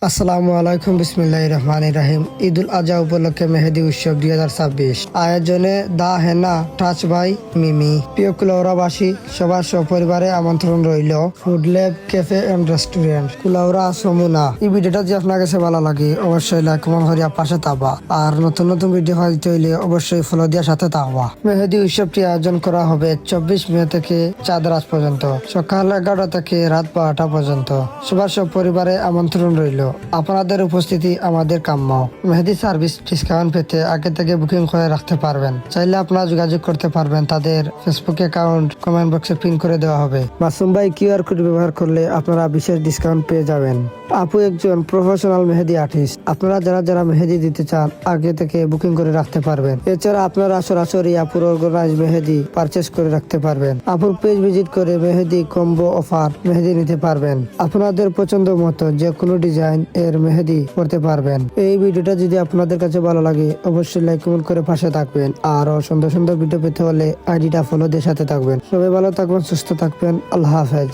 আসসালামু আলাইকুম, বিসমিল্লাহির রহমানির রহিম। ঈদুল আজহা উপলক্ষে মেহেদি উৎসব 2026 আয়োজনে দা হেনা টাচ বাই মিমি। প্রিয় কুলাউড়াবাসী, সবার সপরিবারে আমন্ত্রণ রইল food lab cafe and restaurant Kulaura সমুনা। এই ভিডিওটা যদি আপনার কাছে ভালো লাগে অবশ্যই লাইক কমেন্ট করিয়া পাশে থাকবা, আর নতুন নতুন ভিডিও পাইতে হইলে অবশ্যই ফলো দিয়ে সাথে থাকবা। মেহেদি উৎসবটি আয়োজন করা হবে 24 মে থেকে চাঁদরাত পর্যন্ত, সকাল 11টা থেকে রাত 12টা পর্যন্ত। সবার সপরিবারে আমন্ত্রণ রইল, আপনাদের উপস্থিতি আমাদের কাম্য। মেহেদি সার্ভিস ডিসকাউন্ট পেতে আগে থেকে বুকিং করে রাখতে পারবেন। চাইলে আপনারা যোগাযোগ করতে পারবেন, তাদের ফেসবুক অ্যাকাউন্ট কমেন্ট বক্সে পিন করে দেওয়া হবে। মাসুম ভাই কিউআর কোড ব্যবহার করলে আপনারা বিশেষ ডিসকাউন্ট পেয়ে যাবেন। আপু একজন প্রফেশনাল মেহেদি আর্টিস্ট। আপনারা যারা মেহেদি দিতে চান আগে থেকে বুকিং করে রাখতে পারবেন। এছাড়া আপনারা সরাসরি আপুর অর্গানাইজ মেহেদি পারচেস করে রাখতে পারবেন। আপুর পেজ ভিজিট করে মেহেদি কম্বো অফার মেহেদি নিতে পারবেন। আপনাদের পছন্দ মতো যে কোনো ডিজাইন এর মেহেদি করতে পারবেন। এই ভিডিওটা যদি আপনাদের কাছে ভালো লাগে অবশ্যই লাইক কমেন্ট করে পাশে থাকবেন, আর সুন্দর সুন্দর ভিডিও পেতে হলে আইডিটা ফলো দিয়ে সাথে থাকবেন। সবাই ভালো থাকবেন, সুস্থ থাকবেন। আল্লাহ হাফেজ।